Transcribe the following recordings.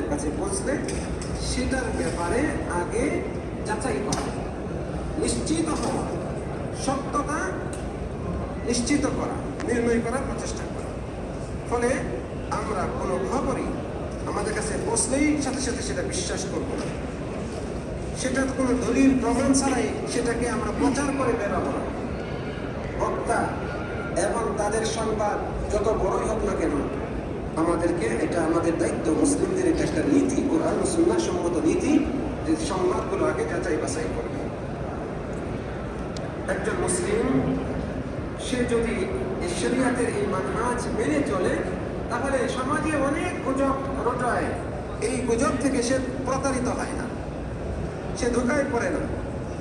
আমাদের কাছে পৌঁছলে সেটার ব্যাপারে আগে যাচাই করা, নিশ্চিত হওয়া, সত্যতা নিশ্চিত করা, নির্ণয় করার প্রচেষ্টা করা। ফলে আমরা কোনো খবরই আমাদের কাছে পৌঁছলেই সাথে সাথে সেটা বিশ্বাস করব না। সেটা কোনো দলিল প্রমাণ ছাড়াই সেটাকে আমরা প্রচার করে বেরাবো না। বক্তা এবং তাদের সংবাদ যত বড়ই হোক না কেন, আমাদেরকে এটা আমাদের দায়িত্ব, মুসলিমদের এটা একটা নীতি, কোরআন ও সুন্নাহ সম্মত নীতি, যে সংবাদগুলো আগে যাচাই বাছাই করবে। একজন মুসলিম সে যদি শরিয়াতের এই মানহাজ মেনে চলে, তাহলে সমাজে অনেক গুজব রটায়, এই গুজব থেকে সে প্রতারিত হয় না, সে ধোঁকায় পড়ে না।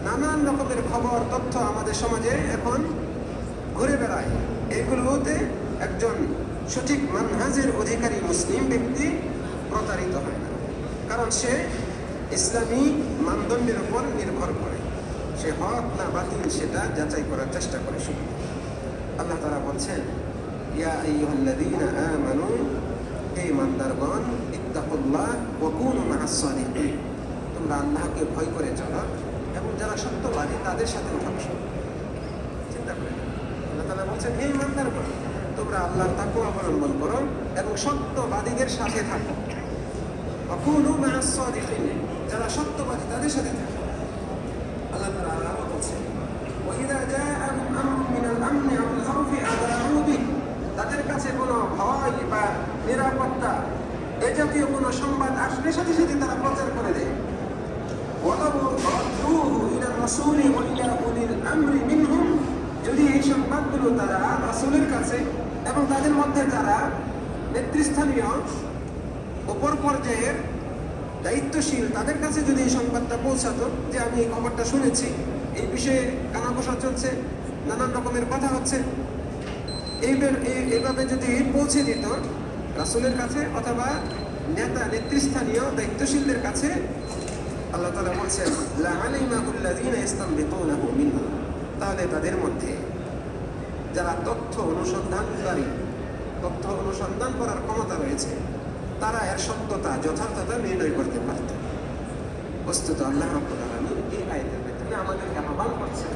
নানান রকমের খবর তথ্য আমাদের সমাজে এখন ঘুরে বেড়ায়, এগুলোতে একজন সঠিক মানহাজের অধিকারী মুসলিম ব্যক্তি প্রতারিত হয় না, কারণ সে ইসলামী মানদণ্ডের উপর নির্ভর করে, সে হক না বাতিল সেটা যাচাই করার চেষ্টা করে। শুধু আল্লাহ তাআলা বলছেন, ইয়া আইয়ুহাল্লাযীনা আমানু, হে ইমানদারগণ, ইত্তাকুল্লাহ ওয়া কুনু মা'আস সাদিকিন, তোমরা আল্লাহকে ভয় করে চলো এবং যারা সত্যবাদী তাদের সাথে থাকো। চিন্তা করে আল্লাহ তাআলা বলছেন, হে ইমানদারগণ, তোমরা আল্লাহর তাকওয়া অবলম্বন করো এবং সত্যবাদীদের সাথে থাকো। ওয়া কুনু মা'আস সাদিকিন, যারা সত্যবাদী তাদের সাথে থাকো। আল্লাহ তাআলা আরো বলছেন, ওয়া ইযা জাআহুম আমরুম মিনাল আমনি আওয়াল খাউফি আযাউ বিহি, তাদের কাছে কোনো ভয় বা নিরাপত্তা এ জাতীয় কোনো সংবাদ আসলে সাথে সাথে তারা প্রচার করে দেয়। ওয়ালাউ রাদ্দুহু ইলা রাসূলি ওয়া ইলা উলিল আমরি মিনহুম, যদি এই সংবাদগুলো তারা রাসূলের কাছে এবং তাদের মধ্যে যারা নেতৃস্থানীয় উপর পর্যায়ের দায়িত্বশীল তাদের কাছে যদি এই সংবাদটা পৌঁছাতো, যে আমি এই খবরটা শুনেছি, এই বিষয়ে কানাঘোষা চলছে, নানান রকমের কথা হচ্ছে, এইভাবে যদি পৌঁছে দিত রাসূলের কাছে অথবা নেতা নেতৃস্থানীয় দায়িত্বশীলদের কাছে, আল্লাহ তাআলা বলছেন, লা'আলিমাহুল্লাযীনা ইস্তানবিতুনাহু মিনহুম, তাহলে তাদের মধ্যে যারা তথ্য অনুসন্ধান করার ক্ষমতা রয়েছে, তারা এর সত্যতা যথার্থতা নির্ণয় করতে পারত। বস্তুত আল্লাহ রাব্বুল আলামিন এই আয়াতের ভিতরে আমাদেরকে আহ্বান করছেন,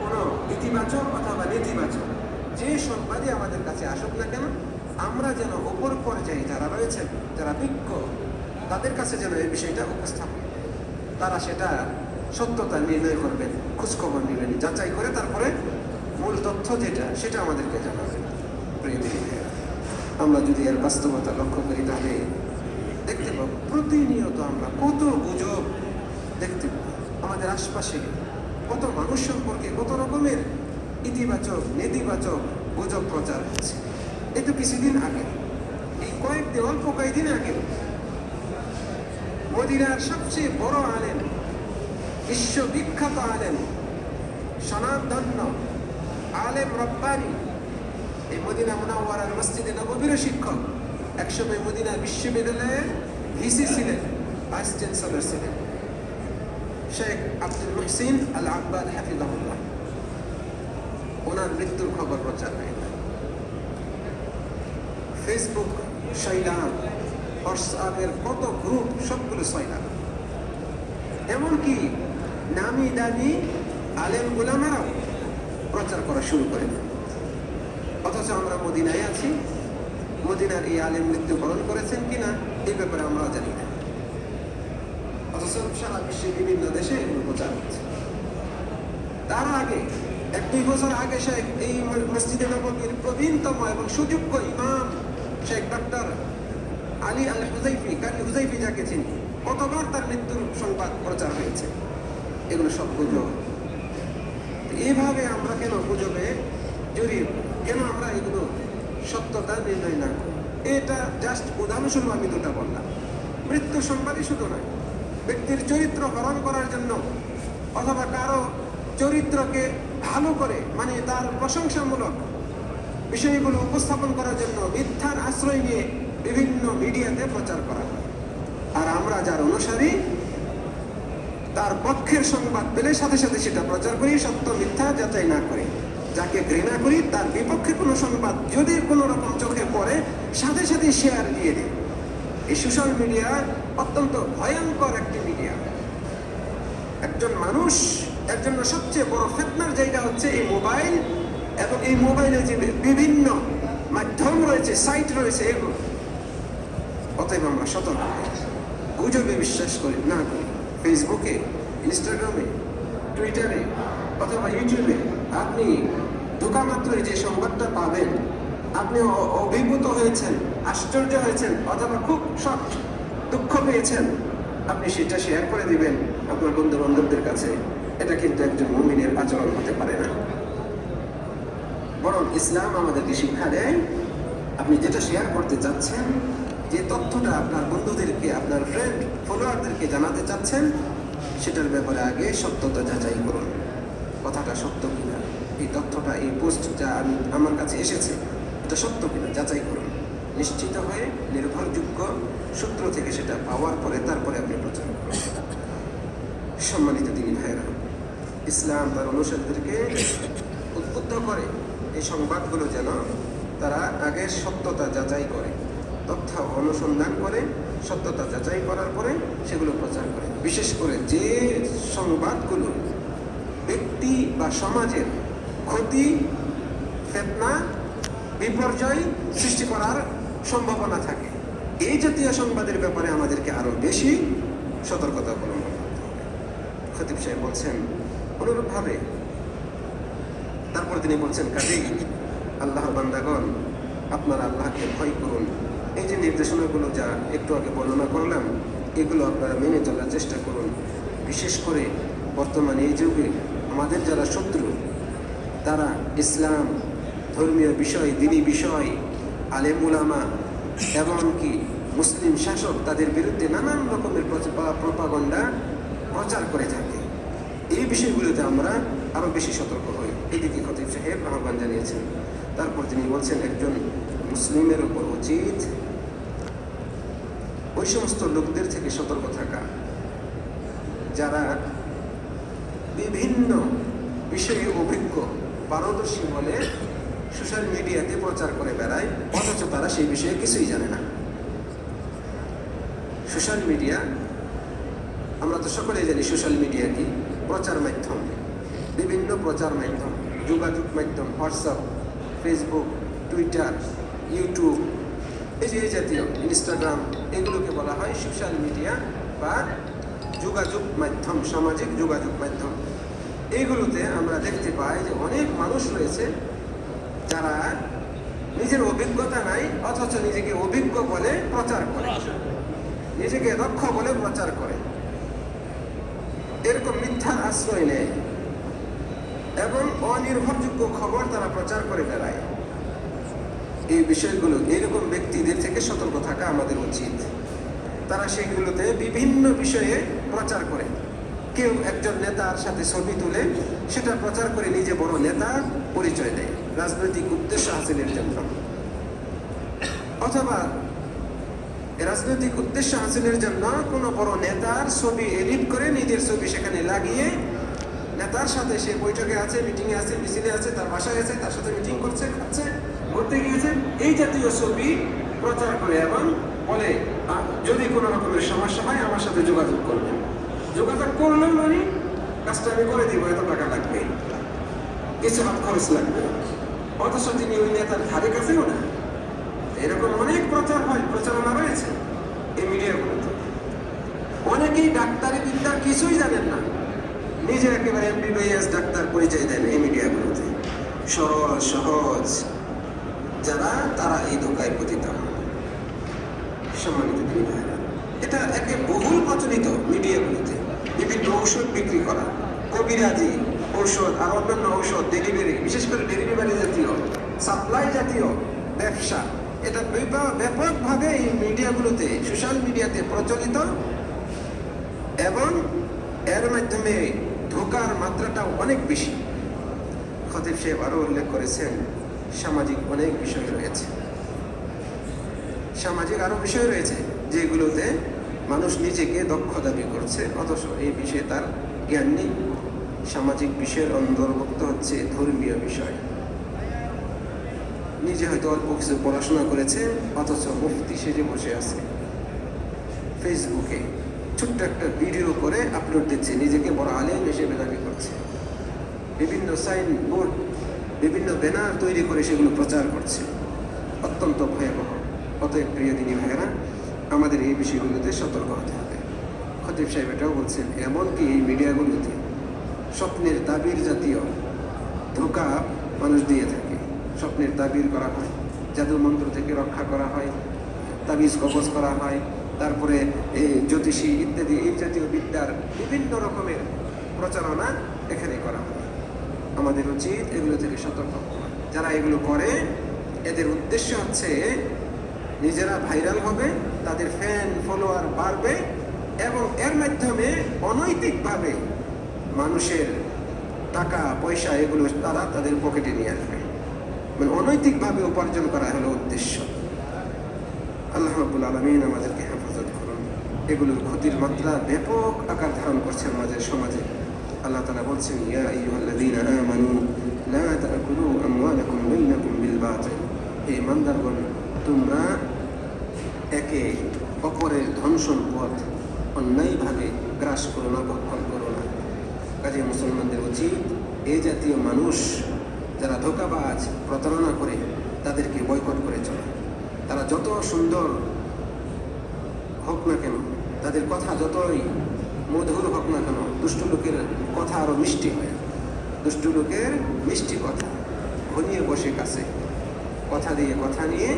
কোনো ইতিবাচক অথবা নেতিবাচক যে সংবাদই আমাদের কাছে আসুক না কেন, আমরা যেন উপর পর্যায়ে যারা রয়েছেন, যারা বিজ্ঞ, তাদের কাছে যেন এই বিষয়টা উপস্থাপন, তারা সেটা সত্যতা নির্ণয় করবেন, খোঁজখবর নেবেন, যাচাই করে তারপরে মূল তথ্য যেটা সেটা আমাদেরকে জানাবেন। আমরা যদি এর বাস্তবতা লক্ষ্য করি, তাহলে দেখতে পাবো প্রতিনিয়ত আমরা কত গুজব দেখতে পাবো আমাদের আশপাশে, কত মানুষ সম্পর্কে কত রকমের ইতিবাচক নেতিবাচক গুজব প্রচার হচ্ছে। এই তো কিছুদিন আগে, এই অল্প কয়েকদিন আগে, মদিনার সবচেয়ে বড় আলেম, বিশ্ববিখ্যাত আলেম, স্বনামধন্য আলেম রব্বানি, এই মদিনা মুনাওয়ারার মসজিদে নববীর শিক্ষক, একসময় মদিনা বিশ্ববিদ্যালয়ের ভিসি ছিলেন, ভাইস চ্যান্সেলর ছিলেন, শেখ আব্দুল মুহসিন আল আব্বাদ হাফিজাহুল্লাহ, ওনার মৃত্যুর খবর প্রচার হয়। ফেসবুক শৈলাম, হোয়াটসঅ্যাপের কত গ্রুপ, সবগুলো শৈলাম। এমনকি নামি দামি আলেম উলামারাও প্রচার করা শুরু করে দেন। অথচ আমরা মদিনায় আছি, মদিনার এই আলেম মৃত্যুবরণ করেছেন কিনা এই ব্যাপারে আমরা জানি না, অথচ সারা বিশ্বের বিভিন্ন দেশে এগুলো প্রচার হচ্ছে। তার আগে 1-2 বছর আগে শেখ এই মসজিদে নববীর প্রবীণতম এবং সুযোগ্য ইমাম শেখ ডক্টর আলী আল হুযাইফি, কারি হুযাইফি যাকে চিনি, কতবার তার মৃত্যুর সংবাদ প্রচার হয়েছে। এগুলো সব গুজব। এইভাবে আমরা কেন গুজবে জড়িয়ে, কেন আমরা এগুলো সত্যতা নির্ণয় না করি? এটা জাস্ট উদাহরণস্বরূপ আমি দুটা বললাম। মৃত্যু সংবাদই শুধু নয়, ব্যক্তির চরিত্র হরণ করার জন্য অথবা কারো চরিত্রকে ভালো করে, মানে তার প্রশংসামূলক বিষয়গুলো উপস্থাপন করার জন্য মিথ্যার আশ্রয় নিয়ে বিভিন্ন মিডিয়াতে প্রচার করা হয়। আর আমরা যার অনুসারী, তার পক্ষের সংবাদ পেলে সাথে সাথে সেটা প্রচার করি, সত্য মিথ্যা যাচাই না করি। যাকে ঘৃণা করি তার বিপক্ষে কোনো সংবাদ যদি কোনো রকম চোখে পড়ে, সাথে সাথে শেয়ার দিয়ে দিই। এই সোশ্যাল মিডিয়া অত্যন্ত ভয়ঙ্কর একটি মিডিয়া। একজন মানুষ এর জন্য সবচেয়ে বড় ফিতনার জায়গা হচ্ছে এই মোবাইল, এবং এই মোবাইলে যে বিভিন্ন মাধ্যম রয়েছে, সাইট রয়েছে, এগুলো। অতএব আমরা সতর্ক গুজবে বিশ্বাস করি না করি। ফেসবুকে, ইনস্টাগ্রামে, টুইটারে অথবা ইউটিউবে আপনি ঢোকামাত্রই যে সংবাদটা পাবেন, আপনি অভিভূত হয়েছেন, আশ্চর্য হয়েছেন, অথবা খুব দুঃখ পেয়েছেন, আপনি সেটা শেয়ার করে দিবেন আপনার বন্ধু বান্ধবদের কাছে। এটা কিন্তু একজন মুমিনের আচরণ হতে পারে না। বরং ইসলাম আমাদেরকে শিক্ষা দেয়, আপনি যেটা শেয়ার করতে চাচ্ছেন, যে তথ্যটা আপনার বন্ধুদেরকে, আপনার ফ্রেন্ড ফলোয়ারদেরকে জানাতে চাচ্ছেন, সেটার ব্যাপারে আগে সত্যতা যাচাই করুন। কথাটা সত্য কিনা, এই তথ্যটা, এই পোস্ট যা আমার কাছে এসেছে, এটা সত্য কিনা যাচাই করুন। নিশ্চিত হয়ে নির্ভরযোগ্য সূত্র থেকে সেটা পাওয়ার পরে তারপরে আপনি প্রচার করুন। সম্মানিত দিনী ভাইয়েরা, ইসলাম তার অনুসারীদেরকে উদ্বুদ্ধ করে এই সংবাদগুলো যেন তারা আগে সত্যতা যাচাই করে, তথ্য অনুসন্ধান করে, সত্যতা যাচাই করার পরে সেগুলো প্রচার করে। বিশেষ করে যে সংবাদগুলো ব্যক্তি বা সমাজের ক্ষতি, ফিতনা, বিপর্যয় সৃষ্টি করার সম্ভাবনা থাকে, এই জাতীয় সংবাদের ব্যাপারে আমাদেরকে আরো বেশি সতর্কতা অবলম্বন করতে হবে। খতিব সাহেব বলছেন অনুরূপভাবে, তারপর তিনি বলছেন, কাজেই আল্লাহর বান্দাগণ, আপনারা আল্লাহকে ভয় করুন। এই যে নির্দেশনাগুলো যা একটু আগে বর্ণনা করলাম, এগুলো আপনারা মেনে চলার চেষ্টা করুন। বিশেষ করে বর্তমানে এই যুগে আমাদের যারা শত্রু, তারা ইসলাম, ধর্মীয় বিষয়, দ্বীনি বিষয়, আলেম উলামা, এমনকি মুসলিম শাসক, তাদের বিরুদ্ধে নানান রকমের প্রপাগন্ডা প্রচার করে থাকে। এই বিষয়গুলোতে আমরা আরো বেশি সতর্ক হই। এদিকে খতিব সাহেব আহ্বান জানিয়েছেন। তারপর তিনি বলছেন, একজন মুসলিমের উপর উচিত ওই সমস্ত লোকদের থেকে সতর্ক থাকা যারা বিভিন্ন বিষয়ে অভিজ্ঞ, পারদর্শী বলে সোশ্যাল মিডিয়াতে প্রচার করে বেড়ায়, অথচ তারা সেই বিষয়ে কিছুই জানে না। সোশ্যাল মিডিয়া, আমরা তো সকলেই জানি সোশ্যাল মিডিয়া কি, প্রচার মাধ্যম, বিভিন্ন প্রচার মাধ্যম, যোগাযোগ মাধ্যম, হোয়াটসঅ্যাপ, ফেসবুক, টুইটার, ইউটিউব, এই জাতীয়, ইনস্টাগ্রাম, এগুলোকে বলা হয় সোশ্যাল মিডিয়া বা যোগাযোগ মাধ্যম, সামাজিক যোগাযোগ মাধ্যম। এইগুলোতে আমরা দেখতে পাই যে অনেক মানুষ রয়েছে যারা নিজের অভিজ্ঞতা নাই, অথচ নিজেকে অভিজ্ঞ বলে প্রচার করে, নিজেকে দক্ষ বলে প্রচার করে, এরকম মিথ্যার আশ্রয় নেয় এবং অনির্ভরযোগ্য খবর তারা প্রচার করে বেড়ায়। এই বিষয়গুলো, এরকম ব্যক্তিদের থেকে সতর্ক থাকা আমাদের উচিত। তারা সেগুলোতে বিভিন্ন বিষয়ে প্রচার করে। কেউ একজন নেতার সাথে ছবি তুলে সেটা প্রচার করে নিজে বড় নেতা পরিচয় দেয় রাজনৈতিক উদ্দেশ্য হাসিলের জন্য, অথবা রাজনৈতিক উদ্দেশ্য হাসিলের জন্য কোনো বড় নেতার ছবি এডিট করে নিজের ছবি সেখানে লাগিয়ে নেতার সাথে সে বৈঠকে আছে, মিটিংয়ে আছে, মিছিলে আছে, তার বাসায় আছে, তার সাথে মিটিং করছে, খাচ্ছে, ঘুরতে গিয়েছে, এই জাতীয় ছবি প্রচার করে এবং বলে যদি কোনো রকমের সমস্যা হয় আমার সাথে যোগাযোগ করবেন। যোগাযোগ করলেন মানে কাজটা আমি করে দিব, এত টাকা লাগবে, কিছু হাত খরচ লাগবে, অথচ তিনি ওই নেতার ধারে কাছেও না। এরকম অনেক প্রচার হয়, প্রচারণা রয়েছে এই মিডিয়াগুলোতে। অনেকেই ডাক্তারি বিদ্যা কিছুই জানেন না, নিজে একেবারে MBBS ডাক্তার পরিচয় দেন এই মিডিয়াগুলোতে। সরল সহজ যারা, তারা এই ধোকায় পতিত হন। সম্মানিত ভাইরা, এটা একে বহুল প্রচলিত মিডিয়াগুলোতে। বিভিন্ন ঔষধ বিক্রি করা, কবিরাজি ঔষধ আর অন্যান্য ঔষধ ডেলিভারি, বিশেষ করে ডেলিভারি জাতীয়, সাপ্লাই জাতীয় ব্যবসা, এটা ব্যাপকভাবে এই মিডিয়াগুলোতে, সোশ্যাল মিডিয়াতে প্রচলিত এবং এর মাধ্যমে ধোকার মাত্রাটাও অনেক বেশি। খতিব সাহেব আরো উল্লেখ করেছেন, সামাজিক অনেক বিষয় রয়েছে, সামাজিক আরো বিষয় রয়েছে যেগুলোতে মানুষ নিজেকে দক্ষ দাবি করছে, অথচ এই বিষয়ে তার জ্ঞান নেই। সামাজিক বিষয়ের অন্তর্ভুক্ত হচ্ছে ধর্মীয় বিষয়। নিজে হয়তো অল্প কিছু পড়াশোনা করেছে, অথচ মুফতি সেজে বসে আছে, ফেসবুকে ছোট্ট একটা ভিডিও করে আপলোড দিচ্ছে, নিজেকে বড় আলেম হিসেবে দাবি করছে, বিভিন্ন সাইন বোর্ড, বিভিন্ন ব্যানার তৈরি করে সেগুলো প্রচার করছে। অত্যন্ত ভয়াবহ। অতএব প্রিয় দিনী ভাইয়েরা, আমাদের এই বিষয়গুলোতে সতর্ক হতে হবে। খতিব সাহেব এটাও বলছেন, এমনকি এই মিডিয়াগুলোতে স্বপ্নের তাবির জাতীয় ধোঁকা মানুষ দিয়ে থাকে। স্বপ্নের তাবির করা হয়, জাদু মন্ত্র থেকে রক্ষা করা হয়, তাবিজ কবজ করা হয়, তারপরে জ্যোতিষী ইত্যাদি এই জাতীয় বিদ্যার বিভিন্ন রকমের প্রচারণা এখানে করা হয়। আমাদের উচিত এগুলো থেকে সতর্ক হওয়া। যারা এগুলো করে এদের উদ্দেশ্য হচ্ছে নিজেরা ভাইরাল হবে, তাদের ফ্যান ফলোয়ার বাড়বে এবং এর মাধ্যমে অনৈতিকভাবে মানুষের টাকা পয়সা এগুলো তারা তাদের পকেটে নিয়ে আসবে। মানে অনৈতিকভাবে উপার্জন করা হলো উদ্দেশ্য। আল্লাহ রাব্বুল আলামিন আমাদেরকে হেফাজত করুন। এগুলোর ক্ষতির মাত্রা ব্যাপক আকার ধারণ করছে আমাদের সমাজে। আল্লাহ তাআলা বলছেন, ইয়া আইয়ুহাল্লাযীনা আমানু লা তা'কুলু আমওয়ালাকুম বাইনাকুম বিল বাতিল। হে ইমানদারগণ, তোমরা একে অপরের ধন সম্পদ অন্যায়ভাবে গ্রাস করো না, ভক্ষণ করো না। কাজে মুসলমানদের উচিত এই জাতীয় মানুষ যারা ধোঁকাবাজ, প্রতারণা করে, তাদেরকে বয়কট করে চলে। তারা যত সুন্দর হোক না কেন, তাদের কথা যতই মধুর হোক না কেন, দুষ্ট লোকের কথা আরো মিষ্টি হয়। দুষ্ট লোকের মিষ্টি কথা ঘনিয়ে বসে কাছে, কথা দিয়ে কথা নিয়ে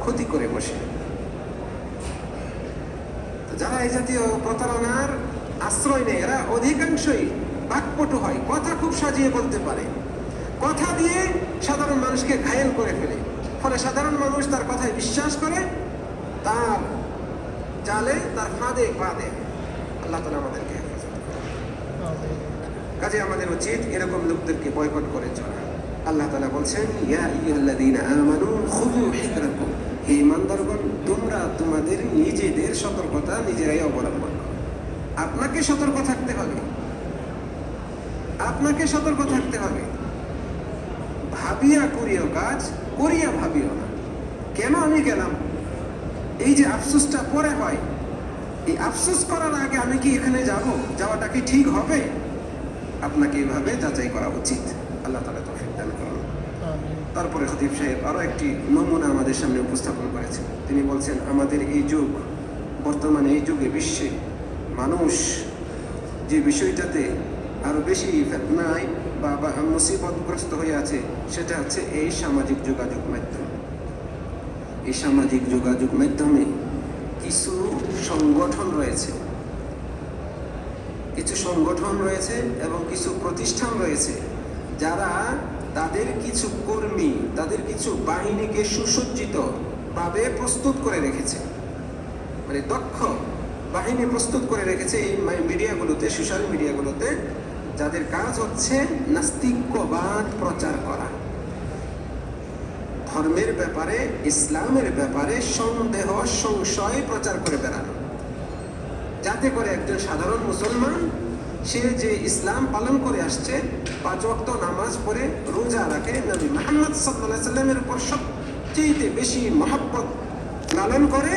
ক্ষতি করে বসে। যারা এই জাতীয় প্রতারণার আশ্রয় নেয়, এরা অধিকাংশই বাকপটু হয়, কথা খুব সাজিয়ে বলতে পারে, কথা দিয়ে সাধারণ মানুষকে ঘায়েল করে ফেলে। ফলে সাধারণ মানুষ তার কথায় বিশ্বাস করে, তার জালে, তার ফাঁদে পা দেয়। আল্লাহ তাআলা আমাদেরকে হেফাজত করুন। কাজে আমাদের উচিত এরকম লোকদেরকে বয়কট করে চলা। আল্লাহ তাআলা বলছেন, ইয়া আইয়ুহাল্লাযীনা আমানু খুযু হিযরাকুম। হে ইমানদারগণ, তোমরা তোমাদের নিজেদের সতর্কতা নিজেরাই অবলম্বন করো। আপনাকে সতর্ক থাকতে হবে, আপনাকে সতর্ক থাকতে হবে। ভাবিয়া করিও কাজ, করিয়া ভাবিও না। কেন আমি গেলাম, এই যে আফসোসটা পরে হয়, এই আফসোস করার আগে আমি কি এখানে যাব, যাওয়াটা কি ঠিক হবে? আপনাকে এইভাবে যাচাই করা উচিত। আল্লাহ তাআলা তৌফিক দান করুন। তারপরে খতিব সাহেব আরো একটি নমুনা আমাদের সামনে উপস্থাপন করেছেন। তিনি বলছেন, আমাদের এই যুগ, বর্তমানে এই যুগে বিশ্বে মানুষ যে বিষয়টাতে আরো বেশি ফিতনায় বা মুসিবতগ্রস্ত হয়ে আছে, সেটা হচ্ছে এই সামাজিক যোগাযোগ মাধ্যম। এই সামাজিক যোগাযোগ মাধ্যমে কিছু সংগঠন রয়েছে, এবং কিছু প্রতিষ্ঠান রয়েছে, যারা তাদের কিছু কর্মী, তাদের কিছু বাহিনীকে সুসজ্জিত ভাবে প্রস্তুত করে রেখেছে। মানে দক্ষ বাহিনী প্রস্তুত করে রেখেছে এই মিডিয়াগুলোতে, সোশ্যাল মিডিয়াগুলোতে, যাদের কাজ হচ্ছে নাস্তিক্যবাদ প্রচার করা, ধর্মের ব্যাপারে, ইসলামের ব্যাপারে সন্দেহ, সংশয় প্রচার করে বেড়ানো, যাতে করে একজন সাধারণ মুসলমান, সে যে ইসলাম পালন করে আসছে, 5 ওয়াক্ত নামাজ পড়ে, রোজা রাখে, নবী মুহাম্মদ সাল্লাল্লাহু আলাইহি সাল্লামের উপর সবচেয়ে বেশি মহব্বত লালন করে,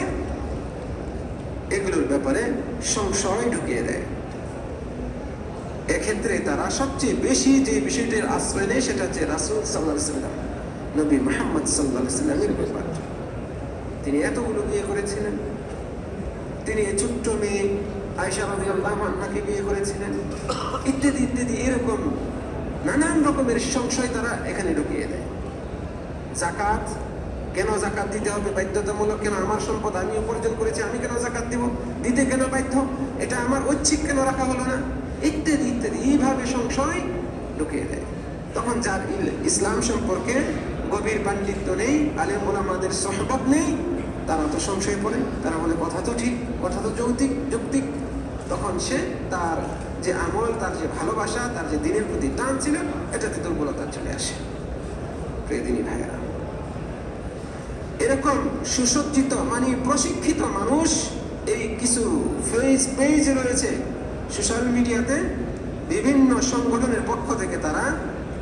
এগুলোর ব্যাপারে সংশয় ঢুকিয়ে দেয়। এক্ষেত্রে তারা সবচেয়ে বেশি যে বিষয়টির আশ্রয় নেয়, সেটা হচ্ছে রাসূল সাল্লাল্লাহু আলাইহি সাল্লাম, নবী মুহাম্মদ সাল্লাল্লাহু আলাইহি সাল্লামের ব্যাপার। তিনি এতগুলো বিয়ে করেছিলেন, তিনি ছোট্ট মেয়ে আয়েশা রাদিয়াল্লাহু আনহাকে বিয়ে করেছিলেন, ইত্যাদি ইত্যাদি, এরকম নানান রকমের সংশয় তারা এখানে ঢুকিয়ে দেয়। যাকাত, কেন যাকাত দিতে হবে বাধ্যতামূলক? কেন আমার সম্পদ আমি উপার্জন করেছি, আমি কেন যাকাত দিব? দিতে কেন বাধ্য? এটা আমার ঐচ্ছিক কেন রাখা হলো না? ইত্যাদি ইত্যাদি, এইভাবে সংশয় ঢুকিয়ে দেয়। তখন যার ইসলাম সম্পর্কে গভীর পাণ্ডিত্য নেই, আলেম ওলামাদের সোহবত নেই, তারা তো সংশয় পড়ে, তারা বলে কথা তো ঠিক, কথা তো যৌক্তিক। তখন সে তার যে আমল, তার যে ভালোবাসা, তার যে দিনের প্রতি টান ছিল, এটাতে দুর্বলতা চলে আসে। প্রিয় দিনী ভাইয়েরা, এরকম সুসজ্জিত, মানে প্রশিক্ষিত মানুষ এই কিছু পেজ রয়েছে সোশ্যাল মিডিয়াতে, বিভিন্ন সংগঠনের পক্ষ থেকে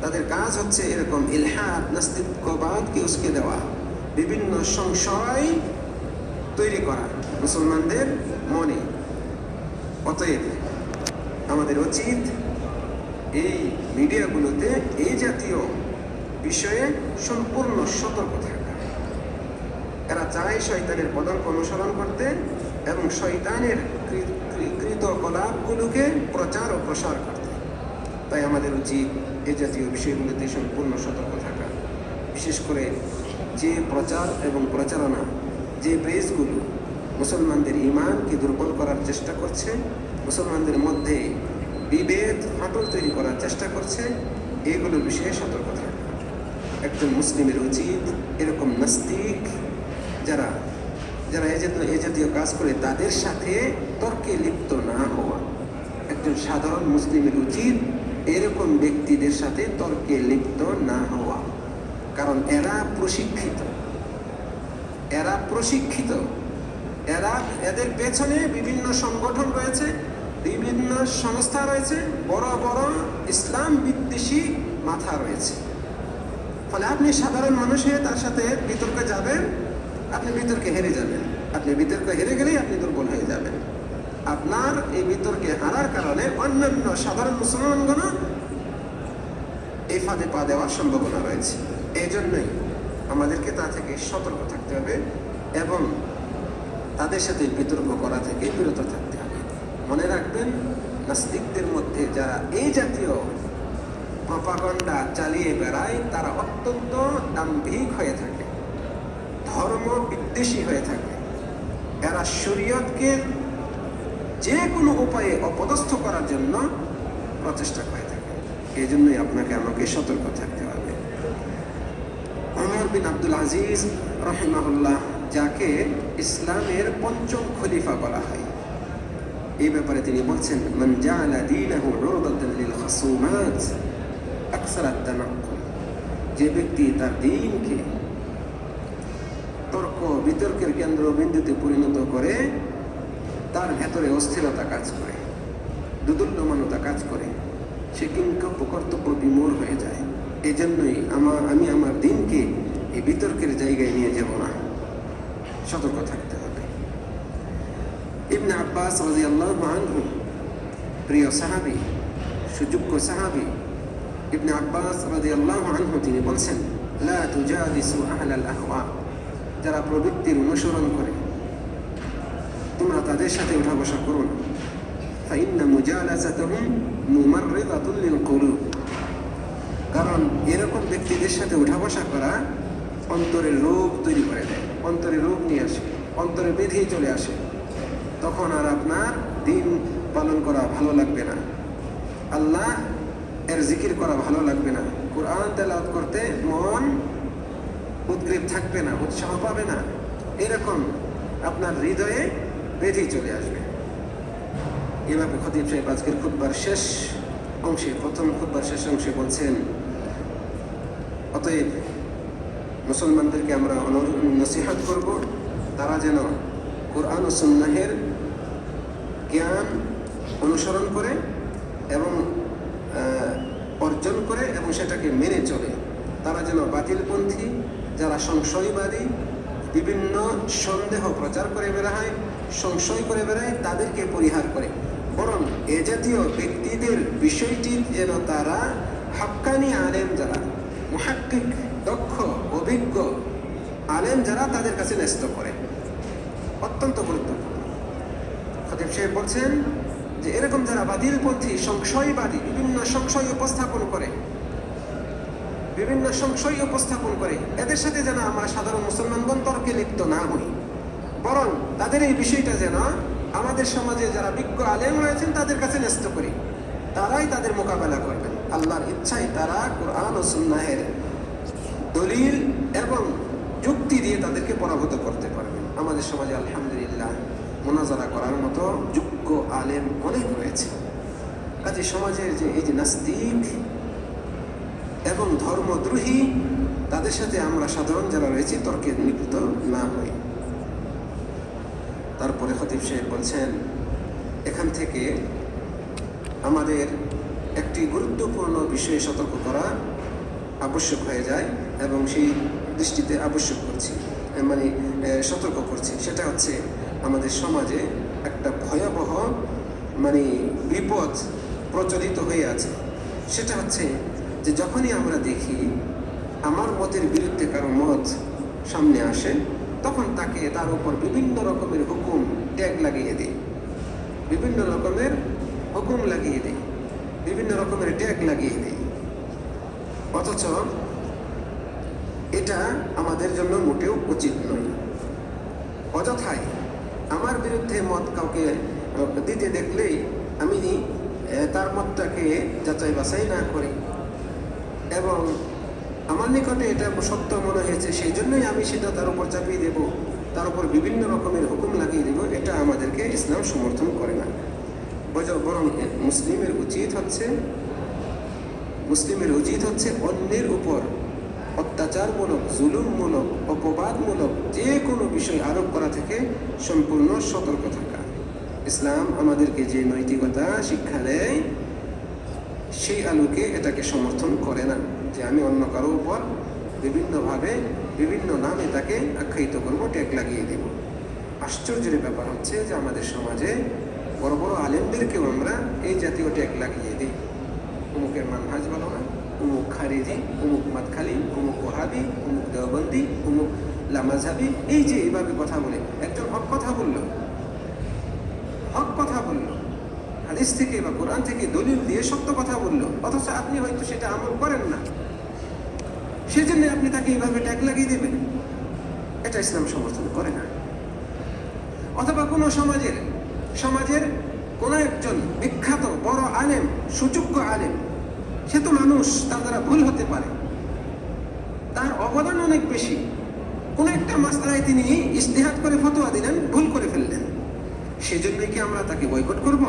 তাদের কাজ হচ্ছে এরকম ইলহাদ, নাস্তিক্যবাদকে উস্কে দেওয়া, বিভিন্ন সংশয় তৈরি করা মুসলমানদের মনে। অতএব আমাদের উচিত এই মিডিয়াগুলোতে এই জাতীয় বিষয়ে সম্পূর্ণ সতর্ক থাকা। এরা চায় শয়তানের পদাঙ্ক অনুসরণ করতে এবং শয়তানের কৃতকলাপগুলোকে প্রচার ও প্রসার করতে। তাই আমাদের উচিত এই জাতীয় বিষয়গুলোতে সম্পূর্ণ সতর্ক থাকা। বিশেষ করে যে প্রচার এবং প্রচারণা, যে প্রেসগুলো মুসলমানদের ঈমানকে দুর্বল করার চেষ্টা করছে, মুসলমানদের মধ্যে বিভেদ ফাটল তৈরি করার চেষ্টা করছে, এগুলোর বিষয়ে সতর্ক থাকা। একজন মুসলিমের উচিত এরকম নাস্তিক যারা এই জাতীয় কাজ করে তাদের সাথে তর্কে লিপ্ত না হওয়া। একজন সাধারণ মুসলিমের উচিত এরকম ব্যক্তিদের সাথে তর্কে লিপ্ত না হওয়া, কারণ এরা প্রশিক্ষিত। এদের পেছনে বিভিন্ন সংগঠন রয়েছে, বিভিন্ন সংস্থা রয়েছে, বড় বড় ইসলাম বিদ্বেষী মাথা রয়েছে। ফলে আপনি সাধারণ মানুষ হয়ে তার সাথে বিতর্কে যাবেন, আপনি বিতর্কে হেরে যাবেন। আপনি বিতর্কে হেরে গেলেই আপনি দুর্বল হয়ে যাবেন। আপনার এই বিতর্কে হারার কারণে অন্যান্য সাধারণ মুসলমানগণ এই ফাঁদে পা দেওয়ার সম্ভাবনা রয়েছে। এই জন্যই আমাদেরকে তা থেকে সতর্ক থাকতে হবে এবং তাদের সাথে বিতর্ক করা থেকে বিরত থাকতে হবে। মনে রাখবেন, নাস্তিকদের মধ্যে যারা এই জাতীয় প্রপাগান্ডা চালিয়ে বেড়ায় তারা অত্যন্ত দাম্ভিক হয়ে থাকে, ধর্ম বিদ্বেষী হয়ে থাকে। এরা শরীয়তকে যে কোনো উপায়ে অপদস্থ করার জন্য প্রচেষ্টা করে থাকে। এই জন্যই আপনাকে আমাকে সতর্ক থাকতে হবে। ওমর বিন আব্দুল আজিজ রাহিমাহুল্লাহ, যাকে ইসলামের পঞ্চম খলিফা বলা হয়, এই ব্যাপারে তিনি বলছেন, মান জাআলা দীনাহু উরদাতান লিল খাসুমাত আকসারা তানাক্কুল। যে ব্যক্তি তার দ্বীনকে তর্ক বিতর্কের কেন্দ্রবিন্দুতে পরিণত করে, তার ভেতরে অস্থিরতা কাজ করে, দুদুল্যমানতা কাজ করে, সে কিন্তু কর্তব্য বিমূঢ় হয়ে যায়। এই জন্যই আমি আমার দ্বীনকে এই বিতর্কের জায়গায় নিয়ে যাব না, সতর্ক থাকতে হবে। ইবনে আব্বাস রাদিয়াল্লাহু আনহু, প্রিয় সাহাবী, সুযোগ্য সাহাবী ইবনে আব্বাস রাদিয়াল্লাহু আনহু, তিনি বলছেন, লা তুজালিসু আহলাল আহওয়া। যারা প্রবৃত্তির অনুসরণ করে তোমরা তাদের সাথে উঠা বসা করো না। ফাইন্না মুজালাসাতাহুম মুমাররিদাতুল লিল কুলুব। কারণ এরকম ব্যক্তিদের সাথে উঠা বসা করা অন্তরে রোগ তৈরি করে দেয়, অন্তরে রোগ নিয়ে আসে, অন্তরে বেঁধে চলে আসে। তখন আর আপনার দিন পালন করা ভালো লাগবে না, আল্লাহ এর জিকির করা ভালো লাগবে না, কোরআন তেলাওয়াত করতে মন উদ্গ্রীব থাকবে না, উৎসাহ পাবে না। এরকম আপনার হৃদয়ে বেঁধে চলে আসবে। এভাবে খতিব সাহেব আজকের খুতবার শেষ অংশে, প্রথম খুতবার শেষ অংশে বলছেন, অতএব মুসলমানদেরকে আমরা নসিহত করব, তারা যেন কোরআন ও সুন্নাহের জ্ঞান অনুসরণ করে এবং অর্জন করে এবং সেটাকে মেনে চলে। তারা যেন বাতিলপন্থী, যারা সংশয়বাদী, বিভিন্ন সন্দেহ প্রচার করে বেড়ায়, সংশয় করে বেড়ায়, তাদেরকে পরিহার করে, বরং এ জাতীয় ব্যক্তিদের বিষয়টি যেন তারা হাক্কানি আলেম, যারা মুহাক্কিক, দক্ষ, অভিজ্ঞ আলেম যারা, তাদের কাছে ন্যস্ত করে। অত্যন্ত গুরুত্বপূর্ণ। খতিব সাহেব বলছেন যে এরকম যারা বাতিলপন্থী, সংশয়বাদী, বিভিন্ন সংশয় উপস্থাপন করে, এদের সাথে যেন আমরা সাধারণ মুসলমানগণ তর্কে লিপ্ত না হই, বরং তাদের এই বিষয়টা যেন আমাদের সমাজে যারা বিজ্ঞ আলেম রয়েছেন তাদের কাছে ন্যস্ত করি। তারাই তাদের মোকাবেলা করবেন। আল্লাহর ইচ্ছায় তারা কোরআন ও সুন্নাহের দলিল এবং যুক্তি দিয়ে তাদেরকে পরাভূত করতে পারবেন। আমাদের সমাজে আলহামদুলিল্লাহ মুনাজারা করার মতো যোগ্য আলেম অনেক রয়েছে। কাজে সমাজের যে এই যে নাস্তিক এবং ধর্মদ্রোহী, তাদের সাথে আমরা সাধারণ যারা রয়েছি তর্কে লিপ্ত না হই। তারপরে খতিব সাহেব বলছেন, এখান থেকে আমাদের একটি গুরুত্বপূর্ণ বিষয়ে সতর্ক করা আবশ্যক হয়ে যায় এবং সেই দৃষ্টিতে আবশ্যক করছি, মানে সতর্ক করছি। সেটা হচ্ছে আমাদের সমাজে একটা ভয়াবহ বিপদ প্রচলিত হয়ে আছে। সেটা হচ্ছে যে যখনই আমরা দেখি আমার মতের বিরুদ্ধে কারো মত সামনে আসে, তখন তাকে তার উপর বিভিন্ন রকমের হুকুম ট্যাগ লাগিয়ে দিই, বিভিন্ন রকমের হুকুম লাগিয়ে দিই, বিভিন্ন রকমের ট্যাগ লাগিয়ে দিই। অথচ এটা আমাদের জন্য মোটেও উচিত নয়। অযথায় আমার বিরুদ্ধে মত কাউকে দিতে দেখলেই আমি তার মতটাকে যাচাই বাছাই না করি এবং আমার নিকটে এটা সত্য মনে হয়েছে সেই জন্যই আমি সেটা তার উপর চাপিয়ে দেব, তার উপর বিভিন্ন রকমের হুকুম লাগিয়ে দেব, এটা আমাদেরকে ইসলাম সমর্থন করে না। বরং মুসলিমের উচিত হচ্ছে অন্যের উপর অত্যাচারমূলক, জুলুমমূলক, অপবাদমূলক যে কোনো বিষয় আরোপ করা থেকে সম্পূর্ণ সতর্ক থাকা। ইসলাম আমাদেরকে যে নৈতিকতা শিক্ষা দেয় সেই আলোকে এটাকে সমর্থন করে না যে আমি অন্য কারো উপর বিভিন্নভাবে বিভিন্ন নামে তাকে আখ্যায়িত করব, ট্যাগ লাগিয়ে দেব। আশ্চর্যের ব্যাপার হচ্ছে যে আমাদের সমাজে বড় বড় আলেমদেরকেও আমরা এই জাতীয় ট্যাগ লাগিয়ে দিই। অমুকের মানহাজ ভালো না, অমুক খারিজি, অমুক মাদখালি, অমুক ওহাবি, অমুক দেওবন্দি, অমুক লামাজহাবি। এই যে এইভাবে কথা বলে একজন হক কথা বলল, হাদিস থেকে বা কোরআন থেকে দলিল দিয়ে সত্য কথা বলল, অথচ আপনি হয়তো সেটা আমল করেন না, সেজন্য আপনি তাকে এইভাবে ট্যাগ লাগিয়ে দেবেন। এটা ইসলাম সমর্থন করে না। অথবা কোনো সমাজের কোনো একজন বিখ্যাত বড় আলেম, সুযোগ্য আলেম, সে তো মানুষ, তার দ্বারা ভুল হতে পারে, তার অবদান অনেক বেশি। কোনো একটা মাসআলায় তিনি ইজতিহাদ করে ফতোয়া দিলেন, ভুল করে ফেললেন, সেজন্যই কি আমরা তাকে বয়কট করব?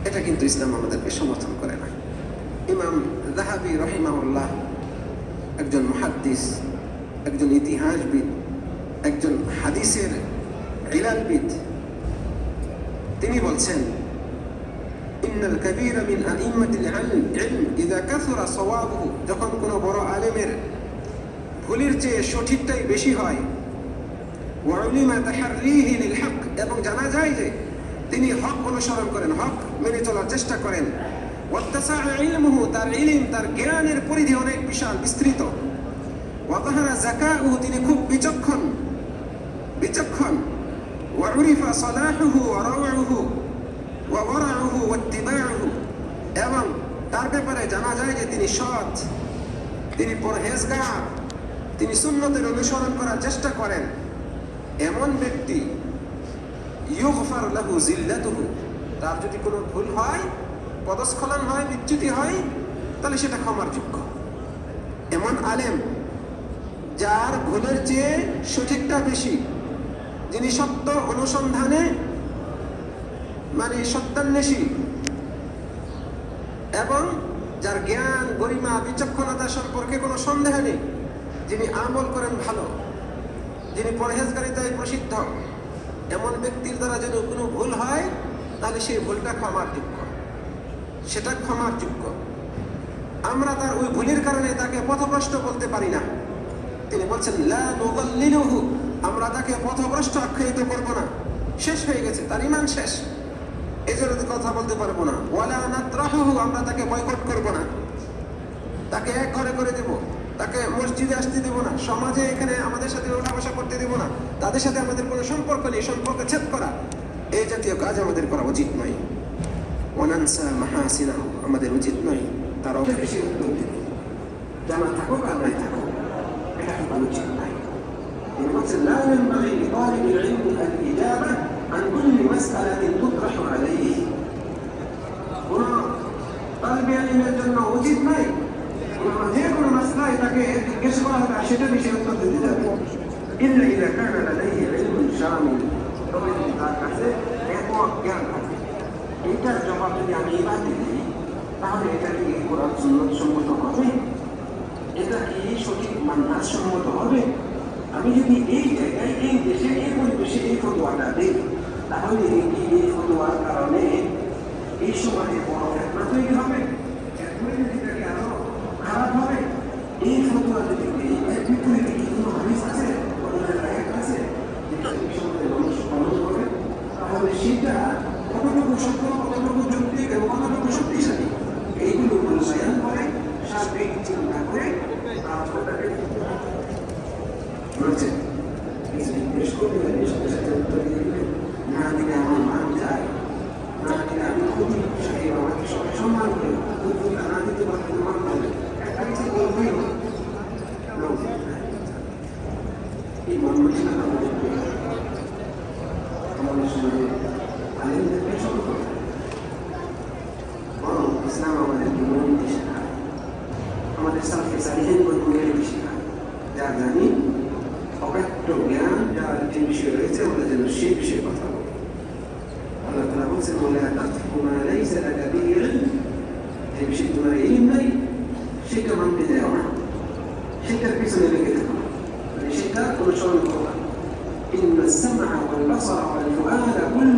এটা কিন্তু ইসলাম আমাদেরকে সমর্থন করে না। ইমাম যাহাবী রাহিমাহুল্লাহ একজন মুহাদ্দিস, একজন ইতিহাসবিদ, একজন হাদিসের ইলালবিদ, তিনি বলছেন ইন্নাল কাবীরা মিন আইম্মাতিল ইলম ইযা কাসুরা সাওয়াবুহু, যখন কোনো বড় আলেমের ভুলের চেয়ে সঠিকটাই বেশি হয়, ওয়া উলিমা তাহাররিহি লিল হক, এবং জানা যায় যে তিনি হক অনুসরণ করেন, হক মেনে চলার চেষ্টা করেন, ওয়াত্তাসা ইলমুহু, তার ইলম, তার জ্ঞানের পরিধি অনেক বিশাল বিস্তৃত, ওয়া যাহারা যাকাউহু, তিনি খুব বিচক্ষণ, ওয়া উরিফা সালাহুহু ওয়া রাওউহু ওয়া ওয়ারাউহু ওয়া ইত্তিবাউহু, এবং তার ব্যাপারে জানা যায় যে তিনি সৎ, তিনি পরহেজগার, তিনি সুন্নতের অনুসরণ করার চেষ্টা করেন। এমন ব্যক্তি ইউগফার লাহু জিল্লাতুহু, তার যদি কোনো ভুল হয়, পদস্খলন হয়, বিচ্যুতি হয়, তাহলে সেটা ক্ষমার যোগ্য। এমন আলেম যার ভুলের চেয়ে সঠিকটা বেশি, যিনি সত্য অনুসন্ধানে সত্যান্বেষী, এবং যার জ্ঞান, গরিমা, বিচক্ষণতা সম্পর্কে কোনো সন্দেহ নেই, যিনি আমল করেন ভালো, যিনি পরহেজগারিতায় প্রসিদ্ধ, এমন ব্যক্তির দ্বারা যদি কোনো ভুল হয়, তাহলে সেই ভুলটা ক্ষমার যোগ্য, সেটা ক্ষমার যোগ্য। আমরা তার ওই ভুলের কারণে তাকে পথভ্রষ্ট বলতে পারি না। তিনি বলছেন লা নুযাল্লিলুহু, আমরা তাকে পথভ্রষ্ট আখ্যায়িত করব না, শেষ হয়ে গেছে, তার ঈমান শেষ, এই জন্য কথা বলতে পারবো না। ওয়ালা নাতরাহুহু, আমরা তাকে বয়কট করব না, তাকে এক ঘরে করে দেব, তাকে মসজিদে আসতে দেব না, সমাজে এখানে আমাদের সাথে ওঠা বসা করতে দেব না, তাদের সাথে আমাদের কোনো সম্পর্ক নেই, সম্পর্ক ছেদ করা, এই জাতীয় কাজ আমাদের করা উচিত নয়। ওয়ানানসা মাহাসিনাহু, আমাদের উচিত নয় তার বেশি উত্তর দিবে, জানা থাকুক আর নাই থাকুক, এটা কিন্তু উচিত নয়। তিনি বলছেন লা ইয়ানবাগি লিতালিবিল ইলমি আল ইজাবা আন কুল্লি মাসআলাতিন তুতরাহু আলাইহি, কোনো তালিবে ইলমের জন্য উচিত নয় যে কোনো মাসলায় তাকে জিজ্ঞেস করা হবে সেটা বিষয়ে উত্তর দিতে যাবে, ইল্লা ইযা কানা লাদাইহি ইলমুন শামিল, তবে তার কাছে ব্যাপক জ্ঞান থাকে। এইটার জবাব যদি আমি এবার দিই, তাহলে এটা কি কোরআন সুন্নাত সম্মত হবে? এটা কি সঠিক মানহাজ সম্মত হবে? আমি যদি এই জায়গায়, এই দেশে, এই পরিবেশে এই ফতোয়াটা দিই, তাহলে কি এই ফতোয়ার কারণে এই সমাজে বড় ফিতনা তৈরি হবে? আরো খারাপ হবে? এই ফতোয়া যদি এর বিপরীতে কি কোনো হাদিস আছে, কোনো আয়াত আছে? তাহলে সেটা কতটুকু সত্য, কতটুকু যৌক্তিক এবং কতটুকু শক্তিশালী, এইগুলো মূল্যায়ন করে সার্বিক চিন্তা করে তারপরটাকে বলছে জিজ্ঞেস করবে, সাথে সাথে উত্তর দিয়ে দিবে, না দিলে আমার মান যায়, না দিলে আমি ক্ষতি, সেই আমাকে সবাই সম্মান করে, উত্তরটা না দিতে পারলে মান হবে, একটা কিছু বলবেই হবে। এই মনমানসিকতা আমাদের আমাদের সমাজে আলেমদেরকে ছোট করে, বরং ইসলাম আমাদেরকে মননীতি শেখায়, আমাদের সাথে সালিহীন মননীতি শেখায়, যা জানি অব্যক্ত জ্ঞান যার যে বিষয় রয়েছে আমরা যেন সেই বিষয়ে কথা বলি। আল্লাহ তাআলা বলছেন, ওয়ালা তাকফু মা লাইসা লাকা বিহি ইলম, যে বিষয়ে তোমার ইলম নাই সেটা মানতে যাও না, সেটার পিছনে লেগে থাকো না, মানে সেটা অনুসরণ করো না। ইন্নাস সামআ ওয়াল বাসারা ওয়াল ফুআদা কুল্লু